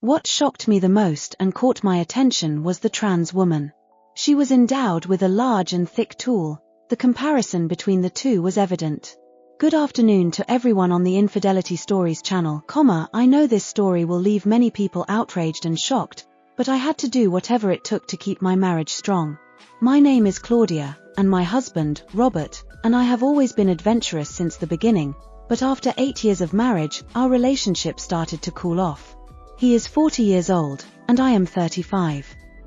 What shocked me the most and caught my attention was the trans woman. She was endowed with a large and thick tool. The comparison between the two was evident. Good afternoon to everyone on the Infidelity Stories channel, I know this story will leave many people outraged and shocked, but I had to do whatever it took to keep my marriage strong. My name is Claudia, and my husband, Robert, and I have always been adventurous since the beginning, but after 8 years of marriage, our relationship started to cool off. He is 40 years old, and I am 35.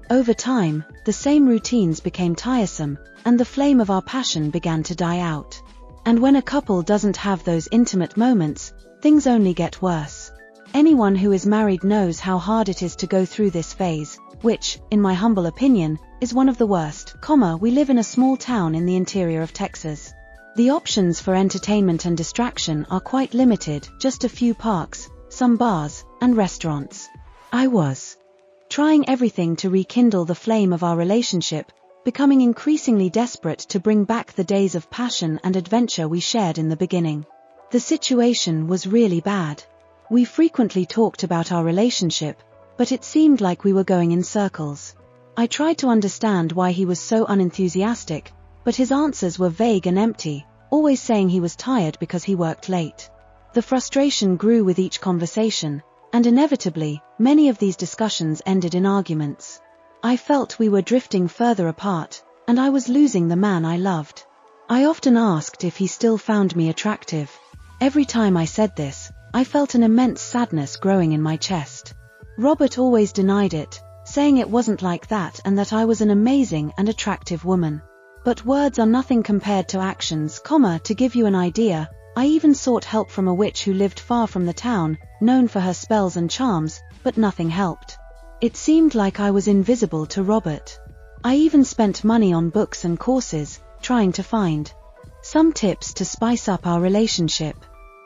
Over time, the same routines became tiresome, and the flame of our passion began to die out. And when a couple doesn't have those intimate moments, things only get worse. Anyone who is married knows how hard it is to go through this phase, which, in my humble opinion, is one of the worst. We live in a small town in the interior of Texas. The options for entertainment and distraction are quite limited, just a few parks, some bars, and restaurants. I was trying everything to rekindle the flame of our relationship, becoming increasingly desperate to bring back the days of passion and adventure we shared in the beginning. The situation was really bad. We frequently talked about our relationship, but it seemed like we were going in circles. I tried to understand why he was so unenthusiastic, but his answers were vague and empty, always saying he was tired because he worked late. The frustration grew with each conversation, and inevitably, many of these discussions ended in arguments. I felt we were drifting further apart, and I was losing the man I loved. I often asked if he still found me attractive. Every time I said this, I felt an immense sadness growing in my chest. Robert always denied it, saying it wasn't like that and that I was an amazing and attractive woman. But words are nothing compared to actions, to give you an idea, I even sought help from a witch who lived far from the town, known for her spells and charms, but nothing helped. It seemed like I was invisible to Robert. I even spent money on books and courses, trying to find some tips to spice up our relationship.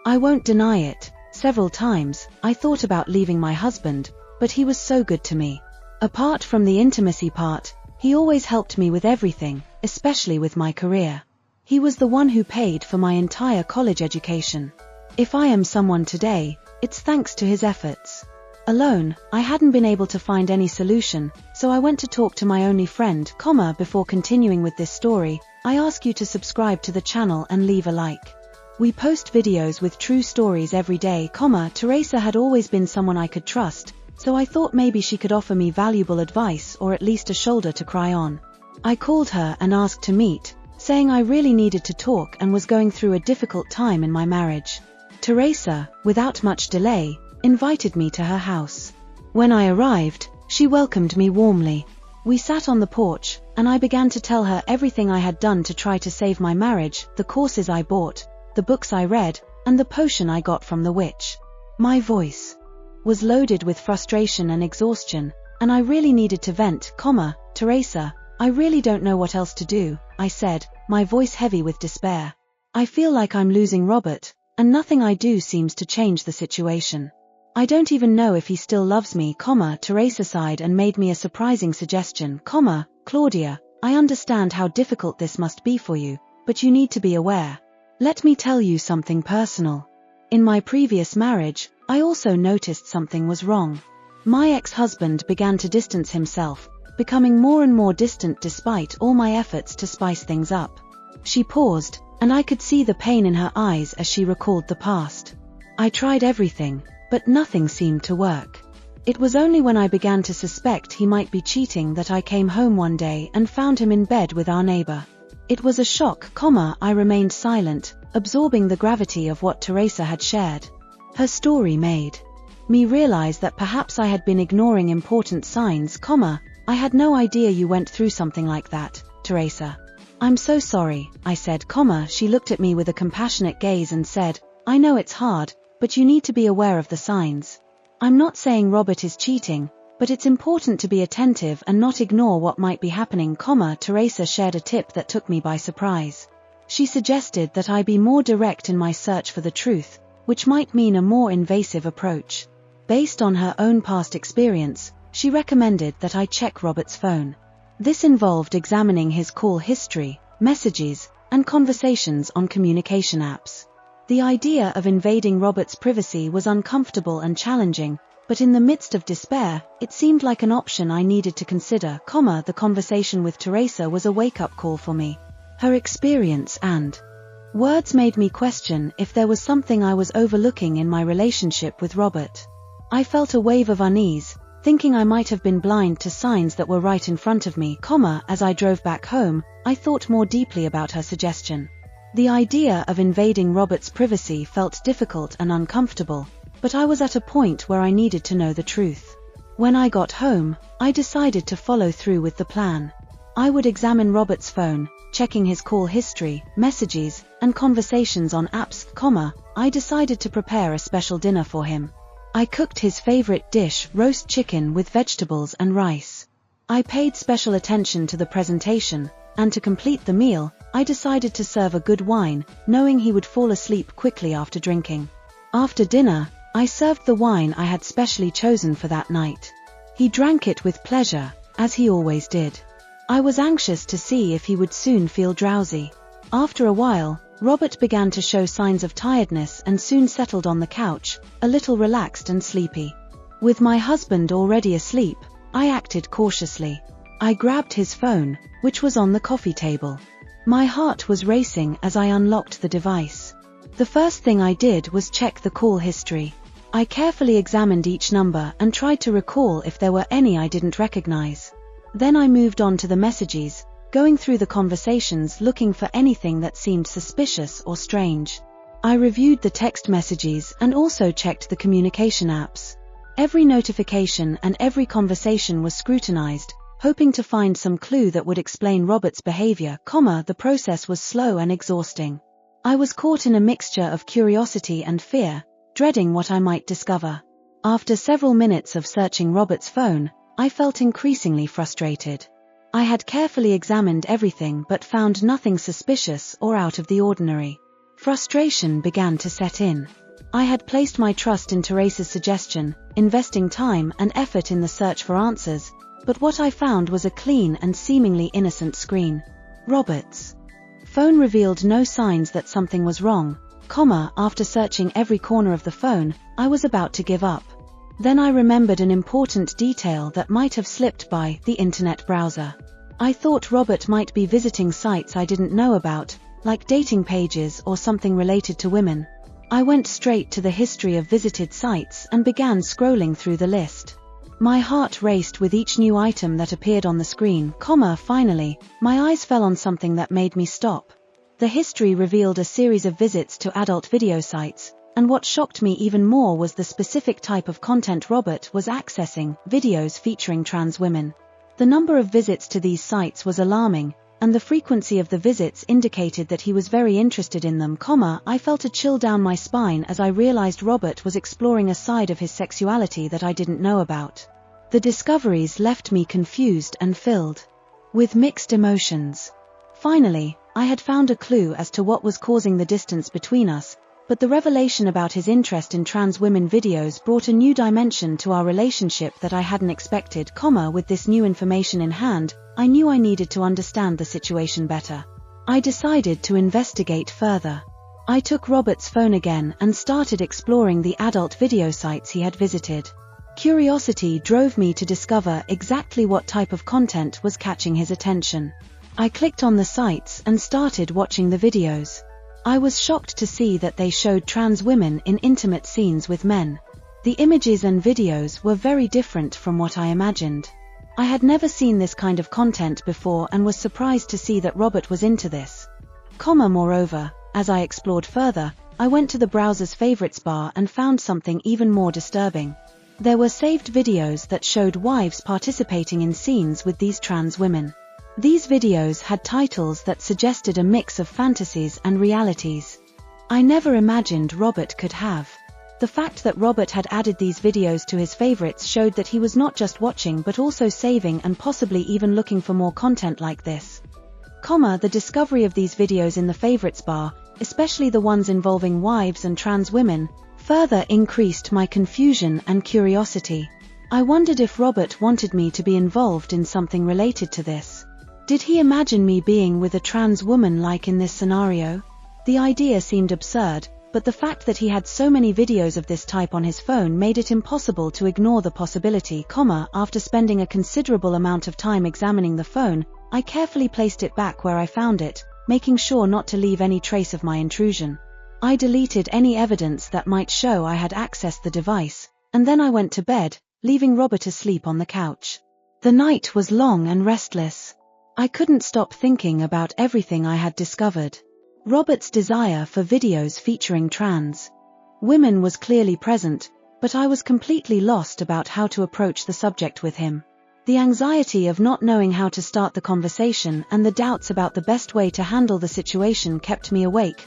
I won't deny it, several times, I thought about leaving my husband, but he was so good to me. Apart from the intimacy part, he always helped me with everything, especially with my career. He was the one who paid for my entire college education. If I am someone today, it's thanks to his efforts. Alone, I hadn't been able to find any solution, so I went to talk to my only friend, before continuing with this story, I ask you to subscribe to the channel and leave a like. We post videos with true stories every day, Teresa had always been someone I could trust, so I thought maybe she could offer me valuable advice or at least a shoulder to cry on. I called her and asked to meet, saying I really needed to talk and was going through a difficult time in my marriage. Teresa, without much delay, invited me to her house. When I arrived, she welcomed me warmly. We sat on the porch, and I began to tell her everything I had done to try to save my marriage, the courses I bought, the books I read, and the potion I got from the witch. My voice was loaded with frustration and exhaustion, and I really needed to vent, Teresa, I really don't know what else to do, I said, my voice heavy with despair. I feel like I'm losing Robert, and nothing I do seems to change the situation. I don't even know if he still loves me, Teresa sighed and made me a surprising suggestion, Claudia, I understand how difficult this must be for you, but you need to be aware. Let me tell you something personal. In my previous marriage, I also noticed something was wrong. My ex-husband began to distance himself, becoming more and more distant despite all my efforts to spice things up. She paused, and I could see the pain in her eyes as she recalled the past. I tried everything, but nothing seemed to work. It was only when I began to suspect he might be cheating that I came home one day and found him in bed with our neighbor. It was a shock, I remained silent, absorbing the gravity of what Teresa had shared. Her story made me realize that perhaps I had been ignoring important signs, I had no idea you went through something like that, Teresa. I'm so sorry, I said, she looked at me with a compassionate gaze and said, I know it's hard, but you need to be aware of the signs. I'm not saying Robert is cheating, but it's important to be attentive and not ignore what might be happening, Teresa shared a tip that took me by surprise. She suggested that I be more direct in my search for the truth, which might mean a more invasive approach. Based on her own past experience, she recommended that I check Robert's phone. This involved examining his call history, messages, and conversations on communication apps. The idea of invading Robert's privacy was uncomfortable and challenging, But in the midst of despair, it seemed like an option I needed to consider, the conversation with Teresa was a wake-up call for me. Her experience and words made me question if there was something I was overlooking in my relationship with Robert. I felt a wave of unease, thinking I might have been blind to signs that were right in front of me, as I drove back home, I thought more deeply about her suggestion. The idea of invading Robert's privacy felt difficult and uncomfortable, but I was at a point where I needed to know the truth. When I got home, I decided to follow through with the plan. I would examine Robert's phone, checking his call history, messages, and conversations on apps, I decided to prepare a special dinner for him. I cooked his favorite dish, roast chicken with vegetables and rice. I paid special attention to the presentation, and to complete the meal, I decided to serve a good wine, knowing he would fall asleep quickly after drinking. After dinner, I served the wine I had specially chosen for that night. He drank it with pleasure, as he always did. I was anxious to see if he would soon feel drowsy. After a while, Robert began to show signs of tiredness and soon settled on the couch, a little relaxed and sleepy. With my husband already asleep, I acted cautiously. I grabbed his phone, which was on the coffee table. My heart was racing as I unlocked the device. The first thing I did was check the call history. I carefully examined each number and tried to recall if there were any I didn't recognize. Then I moved on to the messages, going through the conversations looking for anything that seemed suspicious or strange. I reviewed the text messages and also checked the communication apps. Every notification and every conversation was scrutinized, hoping to find some clue that would explain Robert's behavior, the process was slow and exhausting. I was caught in a mixture of curiosity and fear, dreading what I might discover. After several minutes of searching Robert's phone, I felt increasingly frustrated. I had carefully examined everything but found nothing suspicious or out of the ordinary. Frustration began to set in. I had placed my trust in Teresa's suggestion, investing time and effort in the search for answers, but what I found was a clean and seemingly innocent screen. Robert's phone revealed no signs that something was wrong, after searching every corner of the phone, I was about to give up. Then I remembered an important detail that might have slipped by: the internet browser. I thought Robert might be visiting sites I didn't know about, like dating pages or something related to women. I went straight to the history of visited sites and began scrolling through the list. My heart raced with each new item that appeared on the screen, finally, my eyes fell on something that made me stop. The history revealed a series of visits to adult video sites, and what shocked me even more was the specific type of content Robert was accessing: videos featuring trans women. The number of visits to these sites was alarming, and the frequency of the visits indicated that he was very interested in them, I felt a chill down my spine as I realized Robert was exploring a side of his sexuality that I didn't know about. The discoveries left me confused and filled with mixed emotions. Finally, I had found a clue as to what was causing the distance between us, but the revelation about his interest in trans women videos brought a new dimension to our relationship that I hadn't expected, with this new information in hand, I knew I needed to understand the situation better. I decided to investigate further. I took Robert's phone again and started exploring the adult video sites he had visited. Curiosity drove me to discover exactly what type of content was catching his attention. I clicked on the sites and started watching the videos. I was shocked to see that they showed trans women in intimate scenes with men. The images and videos were very different from what I imagined. I had never seen this kind of content before and was surprised to see that Robert was into this. Moreover, as I explored further, I went to the browser's favorites bar and found something even more disturbing. There were saved videos that showed wives participating in scenes with these trans women. These videos had titles that suggested a mix of fantasies and realities I never imagined Robert could have. The fact that Robert had added these videos to his favorites showed that he was not just watching but also saving and possibly even looking for more content like this. The discovery of these videos in the favorites bar, especially the ones involving wives and trans women, further increased my confusion and curiosity. I wondered if Robert wanted me to be involved in something related to this. Did he imagine me being with a trans woman like in this scenario? The idea seemed absurd, but the fact that he had so many videos of this type on his phone made it impossible to ignore the possibility, after spending a considerable amount of time examining the phone, I carefully placed it back where I found it, making sure not to leave any trace of my intrusion. I deleted any evidence that might show I had accessed the device, and then I went to bed, leaving Robert asleep on the couch. The night was long and restless. I couldn't stop thinking about everything I had discovered. Robert's desire for videos featuring trans women was clearly present, but I was completely lost about how to approach the subject with him. The anxiety of not knowing how to start the conversation and the doubts about the best way to handle the situation kept me awake,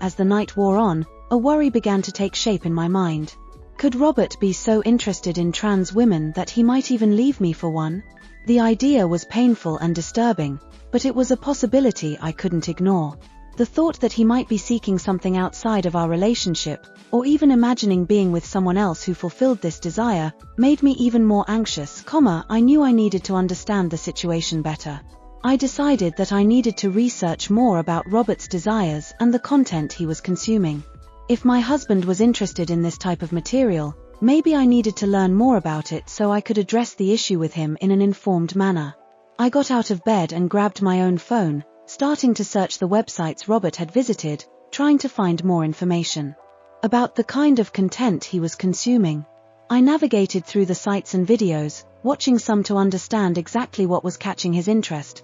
as the night wore on, a worry began to take shape in my mind. Could Robert be so interested in trans women that he might even leave me for one? The idea was painful and disturbing, but it was a possibility I couldn't ignore. The thought that he might be seeking something outside of our relationship, or even imagining being with someone else who fulfilled this desire, made me even more anxious, I knew I needed to understand the situation better. I decided that I needed to research more about Robert's desires and the content he was consuming. If my husband was interested in this type of material, maybe I needed to learn more about it so I could address the issue with him in an informed manner. I got out of bed and grabbed my own phone, starting to search the websites Robert had visited, trying to find more information about the kind of content he was consuming. I navigated through the sites and videos, watching some to understand exactly what was catching his interest.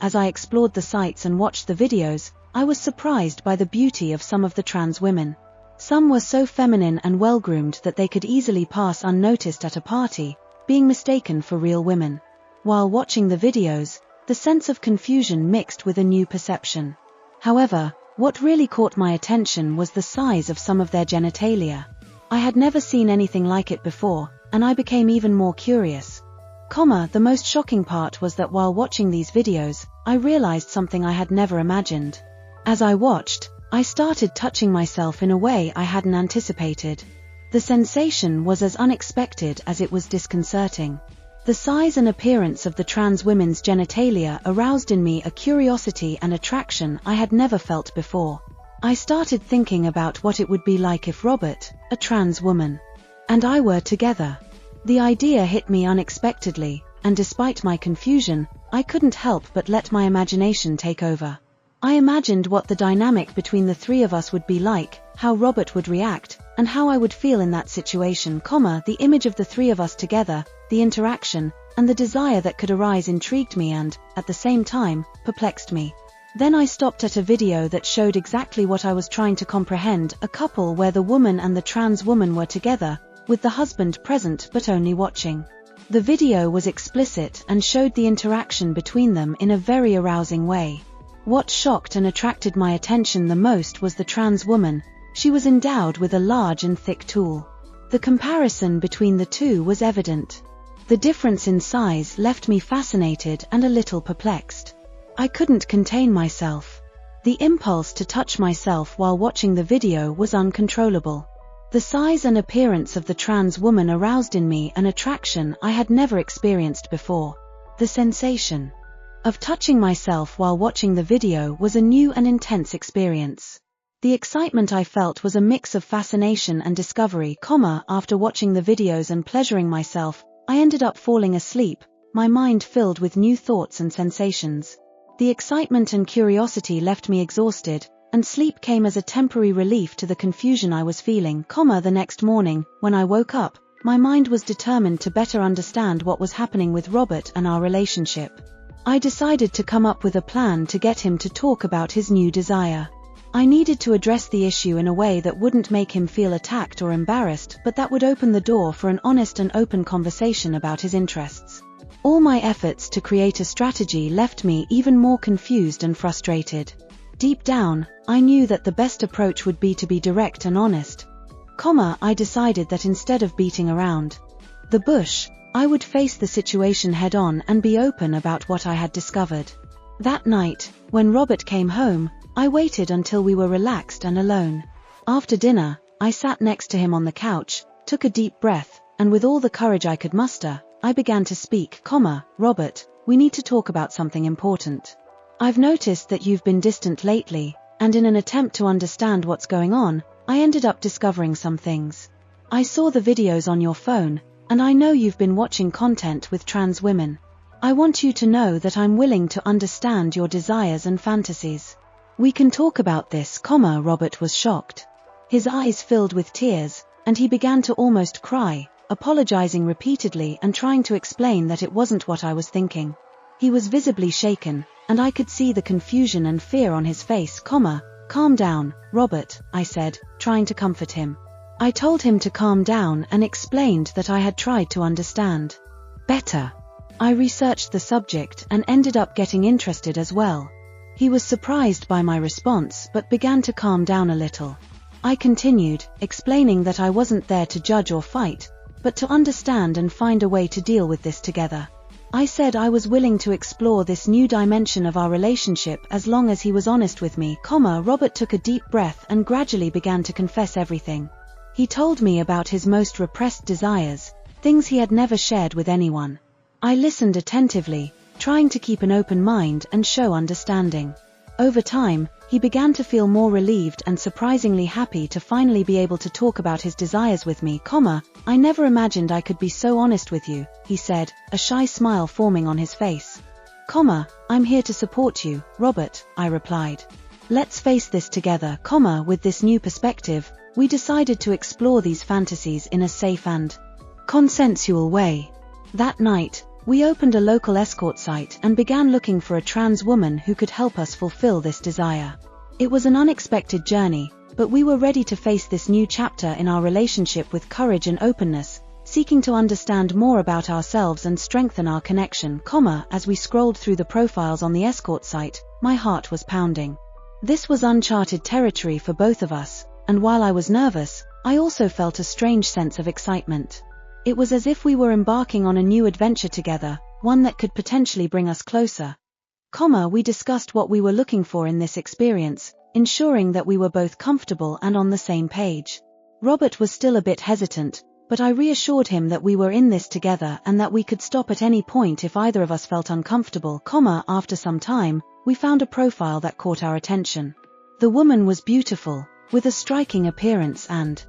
As I explored the sites and watched the videos, I was surprised by the beauty of some of the trans women. Some were so feminine and well-groomed that they could easily pass unnoticed at a party, being mistaken for real women. While watching the videos, the sense of confusion mixed with a new perception. However, what really caught my attention was the size of some of their genitalia. I had never seen anything like it before, and I became even more curious. The most shocking part was that while watching these videos, I realized something I had never imagined. As I watched, I started touching myself in a way I hadn't anticipated. The sensation was as unexpected as it was disconcerting. The size and appearance of the trans women's genitalia aroused in me a curiosity and attraction I had never felt before. I started thinking about what it would be like if Robert, a trans woman, and I were together. The idea hit me unexpectedly, and despite my confusion, I couldn't help but let my imagination take over. I imagined what the dynamic between the three of us would be like, how Robert would react, and how I would feel in that situation, the image of the three of us together, the interaction, and the desire that could arise intrigued me and, at the same time, perplexed me. Then I stopped at a video that showed exactly what I was trying to comprehend, a couple where the woman and the trans woman were together, with the husband present but only watching. The video was explicit and showed the interaction between them in a very arousing way. What shocked and attracted my attention the most was the trans woman. She was endowed with a large and thick tool. The comparison between the two was evident. The difference in size left me fascinated and a little perplexed. I couldn't contain myself. The impulse to touch myself while watching the video was uncontrollable. The size and appearance of the trans woman aroused in me an attraction I had never experienced before. The sensation of touching myself while watching the video was a new and intense experience. The excitement I felt was a mix of fascination and discovery, after watching the videos and pleasuring myself, I ended up falling asleep, my mind filled with new thoughts and sensations. The excitement and curiosity left me exhausted, and sleep came as a temporary relief to the confusion I was feeling, the next morning, when I woke up, my mind was determined to better understand what was happening with Robert and our relationship. I decided to come up with a plan to get him to talk about his new desire. I needed to address the issue in a way that wouldn't make him feel attacked or embarrassed, but that would open the door for an honest and open conversation about his interests. All my efforts to create a strategy left me even more confused and frustrated. Deep down, I knew that the best approach would be to be direct and honest. I decided that instead of beating around the bush, I would face the situation head-on and be open about what I had discovered. That night, when Robert came home, I waited until we were relaxed and alone. After dinner, I sat next to him on the couch, took a deep breath, and with all the courage I could muster, I began to speak, Robert, we need to talk about something important. I've noticed that you've been distant lately, and in an attempt to understand what's going on, I ended up discovering some things. I saw the videos on your phone, and I know you've been watching content with trans women. I want you to know that I'm willing to understand your desires and fantasies. We can talk about this, Robert was shocked. His eyes filled with tears, and he began to almost cry, apologizing repeatedly and trying to explain that it wasn't what I was thinking. He was visibly shaken, and I could see the confusion and fear on his face, Calm down, Robert, I said, trying to comfort him. I told him to calm down and explained that I had tried to understand better. I researched the subject and ended up getting interested as well. He was surprised by my response but began to calm down a little. I continued, explaining that I wasn't there to judge or fight, but to understand and find a way to deal with this together. I said I was willing to explore this new dimension of our relationship as long as he was honest with me, Robert took a deep breath and gradually began to confess everything. He told me about his most repressed desires, things he had never shared with anyone. I listened attentively, trying to keep an open mind and show understanding. Over time, he began to feel more relieved and surprisingly happy to finally be able to talk about his desires with me, I never imagined I could be so honest with you, he said, a shy smile forming on his face. I'm here to support you, Robert, I replied. Let's face this together, with this new perspective, we decided to explore these fantasies in a safe and consensual way. That night, we opened a local escort site and began looking for a trans woman who could help us fulfill this desire. It was an unexpected journey, but we were ready to face this new chapter in our relationship with courage and openness, seeking to understand more about ourselves and strengthen our connection, as we scrolled through the profiles on the escort site, my heart was pounding. This was uncharted territory for both of us, and while I was nervous, I also felt a strange sense of excitement. It was as if we were embarking on a new adventure together, one that could potentially bring us closer. We discussed what we were looking for in this experience, ensuring that we were both comfortable and on the same page. Robert was still a bit hesitant, but I reassured him that we were in this together and that we could stop at any point if either of us felt uncomfortable, After some time, we found a profile that caught our attention. The woman was beautiful, with a striking appearance and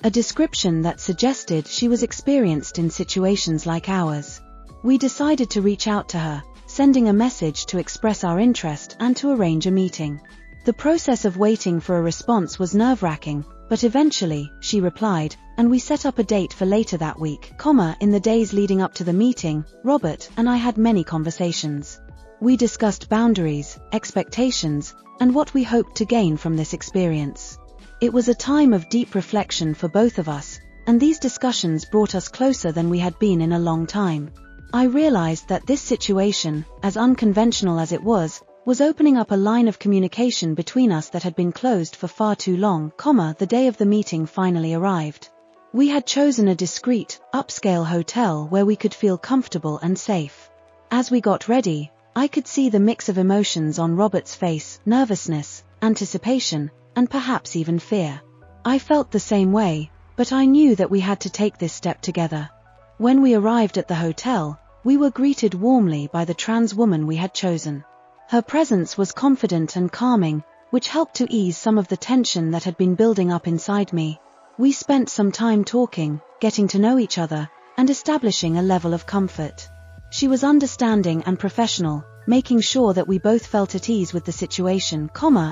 a description that suggested she was experienced in situations like ours. We decided to reach out to her, sending a message to express our interest and to arrange a meeting. The process of waiting for a response was nerve-wracking, but eventually, she replied, and we set up a date for later that week, In the days leading up to the meeting, Robert and I had many conversations. We discussed boundaries, expectations, and what we hoped to gain from this experience. It was a time of deep reflection for both of us, and these discussions brought us closer than we had been in a long time. I realized that this situation, as unconventional as it was opening up a line of communication between us that had been closed for far too long, The day of the meeting finally arrived. We had chosen a discreet, upscale hotel where we could feel comfortable and safe. As we got ready, I could see the mix of emotions on Robert's face, nervousness, anticipation, and perhaps even fear. I felt the same way, but I knew that we had to take this step together. When we arrived at the hotel, we were greeted warmly by the trans woman we had chosen. Her presence was confident and calming, which helped to ease some of the tension that had been building up inside me. We spent some time talking, getting to know each other, and establishing a level of comfort. She was understanding and professional, making sure that we both felt at ease with the situation,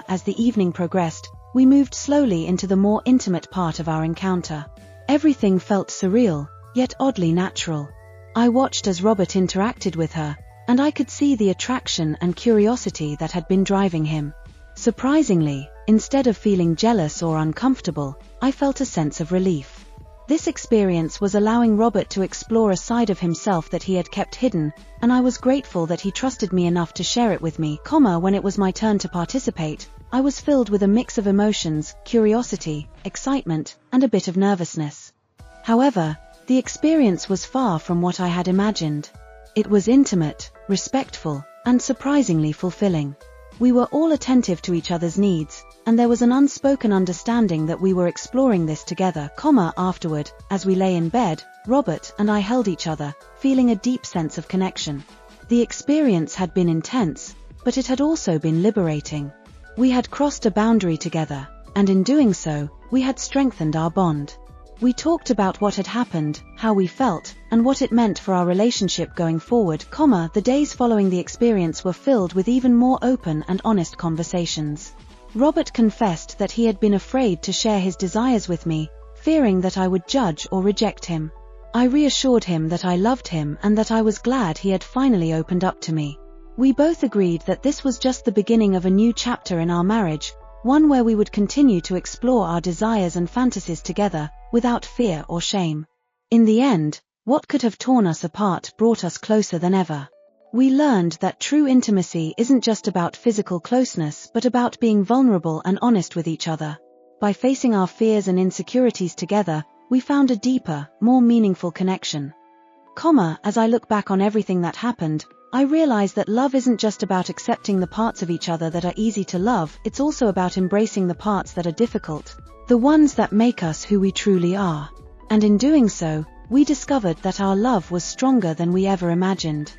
As the evening progressed, we moved slowly into the more intimate part of our encounter. Everything felt surreal, yet oddly natural. I watched as Robert interacted with her, and I could see the attraction and curiosity that had been driving him. Surprisingly, instead of feeling jealous or uncomfortable, I felt a sense of relief. This experience was allowing Robert to explore a side of himself that he had kept hidden, and I was grateful that he trusted me enough to share it with me, When it was my turn to participate, I was filled with a mix of emotions, curiosity, excitement, and a bit of nervousness. However, the experience was far from what I had imagined. It was intimate, respectful, and surprisingly fulfilling. We were all attentive to each other's needs, and there was an unspoken understanding that we were exploring this together, Afterward, as we lay in bed, Robert and I held each other, feeling a deep sense of connection. The experience had been intense, but it had also been liberating. We had crossed a boundary together, and in doing so, we had strengthened our bond. We talked about what had happened, how we felt, and what it meant for our relationship going forward, the days following the experience were filled with even more open and honest conversations. Robert confessed that he had been afraid to share his desires with me, fearing that I would judge or reject him. I reassured him that I loved him and that I was glad he had finally opened up to me. We both agreed that this was just the beginning of a new chapter in our marriage, one where we would continue to explore our desires and fantasies together, without fear or shame. In the end, what could have torn us apart brought us closer than ever. We learned that true intimacy isn't just about physical closeness but about being vulnerable and honest with each other. By facing our fears and insecurities together, we found a deeper, more meaningful connection. As I look back on everything that happened, I realize that love isn't just about accepting the parts of each other that are easy to love, it's also about embracing the parts that are difficult, the ones that make us who we truly are. And in doing so, we discovered that our love was stronger than we ever imagined.